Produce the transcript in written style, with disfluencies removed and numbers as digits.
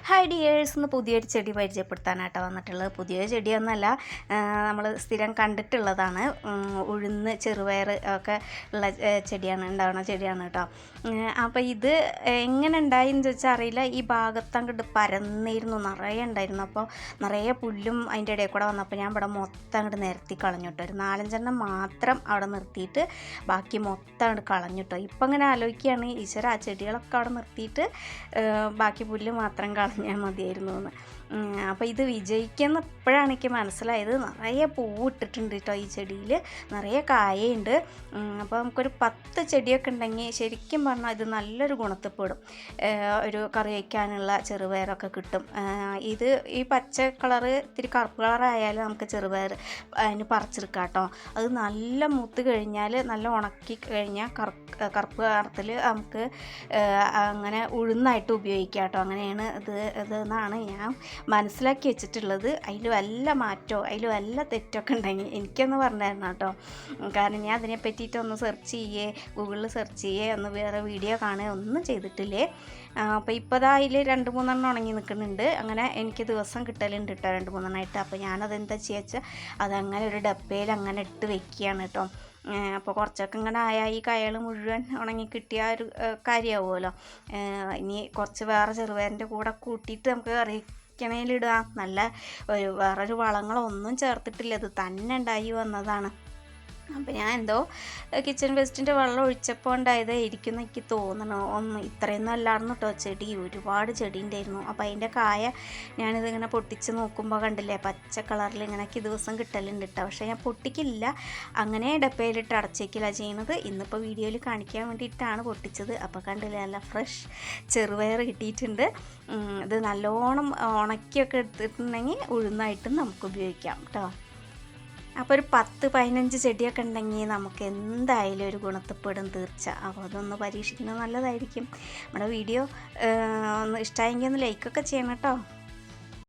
Hi dears, ഇന്ന് പുതിയൊരു ചെടി പരിചയപ്പെടുത്താനായിട്ട് വന്നിട്ടുള്ളത്. പുതിയൊരു ചെടിയൊന്നുമല്ല, നമ്മൾ സ്ഥിരം കണ്ടിട്ടുള്ളതാണ്. ഉഴുന്ന്, ചെറുപയർ ഒക്കെ ഉള്ള ചെടിയാണ്, ഉണ്ടാകുന്ന ചെടിയാണ് കേട്ടോ. അപ്പോൾ ഇത് എങ്ങനെ ഉണ്ടായിന്ന് ചോദിച്ചാൽ അറിയില്ല. ഈ ഭാഗത്ത് അങ്ങോട്ട് പരന്നിരുന്നു, നിറയെ ഉണ്ടായിരുന്നു. അപ്പോൾ നിറയെ പുല്ലും അതിൻ്റെ ഇടയിൽ കൂടെ വന്നപ്പോൾ ഞാൻ ഇവിടെ മൊത്തം അങ്ങോട്ട് നിരത്തി കളഞ്ഞിട്ടോ. ഒരു 4-5 മാത്രം അവിടെ നിർത്തിയിട്ട് ബാക്കി മൊത്തം അങ്ങോട്ട് കളഞ്ഞിട്ടോ. ഇപ്പം അങ്ങനെ ആലോചിക്കുകയാണ്, ഈശ്വര ആ ചെടികളൊക്കെ അവിടെ നിർത്തിയിട്ട് ബാക്കി പുല്ല് മാത്രം കളഞ്ഞാൽ മതിയായിരുന്നു എന്ന്. അപ്പോൾ ഇത് വിജയിക്കുന്ന ഇപ്പോഴാണ് എനിക്ക് മനസ്സിലായത്. നിറയെ പൂവിട്ടിട്ടുണ്ട് കേട്ടോ ഈ ചെടിയിൽ, നിറയെ കായുണ്ട്. അപ്പോൾ നമുക്കൊരു 10 ചെടിയൊക്കെ ഉണ്ടെങ്കിൽ ശരിക്കും പറഞ്ഞാൽ ഇത് നല്ലൊരു ഗുണത്തിൽപ്പെടും. ഒരു കറി വയ്ക്കാനുള്ള ചെറുപയറൊക്കെ കിട്ടും. ഇത് ഈ പച്ച കളറ് ഇത്തിരി കറുപ്പ് കളറായാലും നമുക്ക് ചെറുപയർ അതിന് പറിച്ചെടുക്കാം കേട്ടോ. അത് നല്ല മൂത്ത് കഴിഞ്ഞാൽ, നല്ല ഉണക്കി കഴിഞ്ഞാൽ കറുപ്പ് കളറിൽ നമുക്ക് അങ്ങനെ ഉഴുന്നായിട്ട് ഉപയോഗിക്കാം കേട്ടോ. അങ്ങനെയാണ് ഇതെന്നാണ് ഞാൻ മനസ്സിലാക്കി വെച്ചിട്ടുള്ളത്. അതിൽ വല്ല മാറ്റമോ അതിൽ വല്ല തെറ്റൊക്കെ ഉണ്ടെങ്കിൽ എനിക്കൊന്ന് പറഞ്ഞായിരുന്നു കേട്ടോ. കാരണം ഞാൻ അതിനെ പറ്റിയിട്ടൊന്ന് സെർച്ച് ചെയ്യേ, ഗൂഗിളിൽ സെർച്ച് ചെയ്യേ, ഒന്ന് വേറെ വീഡിയോ കാണുക ഒന്നും ചെയ്തിട്ടില്ലേ. അപ്പോൾ ഇപ്പോൾ അതാ അതിൽ 2-3 ഉണങ്ങി നിൽക്കുന്നുണ്ട്. അങ്ങനെ എനിക്ക് ദിവസം കിട്ടലുണ്ട് കേട്ടോ 2-3 അപ്പോൾ ഞാനതെന്താ ചെയ്യുക വെച്ചാൽ അതങ്ങനെ ഒരു ഡപ്പയിൽ അങ്ങനെ ഇട്ട് വെക്കുകയാണ് കേട്ടോ. അപ്പോൾ കുറച്ചൊക്കെ ഇങ്ങനെ ആയാൽ ഈ കയകൾ മുഴുവൻ ഉണങ്ങി കിട്ടിയ ഒരു കാര്യമാവുമല്ലോ. ഇനി കുറച്ച് വേറെ ചെറുപയറിൻ്റെ കൂടെ കൂട്ടിയിട്ട് നമുക്ക് കറിക്കണേലിടുക. നല്ല വേറൊരു വളങ്ങളൊന്നും ചേർത്തിട്ടില്ല, ഇത് തന്നെ ഉണ്ടായി വന്നതാണ്. അപ്പോൾ ഞാൻ എന്തോ കിച്ചൺ വേസ്റ്റിൻ്റെ വെള്ളം ഒഴിച്ചപ്പോൾ ഉണ്ടായതായിരിക്കും എന്ന് എനിക്ക് തോന്നണം. ഇത്രയൊന്നും അല്ലായിരുന്നു കേട്ടോ ചെടി, ഒരുപാട് ചെടി ഉണ്ടായിരുന്നു. അപ്പോൾ അതിൻ്റെ കായ ഞാനിതിങ്ങനെ പൊട്ടിച്ച് നോക്കുമ്പോൾ കണ്ടില്ലേ, പച്ച കളറിൽ ഇങ്ങനെയൊക്കെ ദിവസം കിട്ടലുണ്ട് കേട്ടോ. പക്ഷേ ഞാൻ പൊട്ടിക്കില്ല, അങ്ങനെ ഡപ്പയിലിട്ട് അടച്ചേക്കില്ല ചെയ്യുന്നത്. ഇന്നിപ്പോൾ വീഡിയോയിൽ കാണിക്കാൻ വേണ്ടിയിട്ടാണ് പൊട്ടിച്ചത്. അപ്പോൾ കണ്ടില്ലേ, നല്ല ഫ്രഷ് ചെറുപയർ കിട്ടിയിട്ടുണ്ട്. ഇത് നല്ലോണം ഉണക്കിയൊക്കെ എടുത്തിട്ടുണ്ടെങ്കിൽ ഉഴുന്നായിട്ടും നമുക്ക് ഉപയോഗിക്കാം കേട്ടോ. അപ്പോൾ ഒരു 10-15 ചെടിയൊക്കെ ഉണ്ടെങ്കിൽ നമുക്ക് എന്തായാലും ഒരു ഗുണത്തിൽപ്പെടും തീർച്ച. അപ്പോൾ അതൊന്ന് പരീക്ഷിക്കുന്നത് നല്ലതായിരിക്കും. നമ്മുടെ വീഡിയോ ഒന്ന് ഇഷ്ടമായെങ്കിൽ ഒന്ന് ലൈക്കൊക്കെ ചെയ്യണം കേട്ടോ.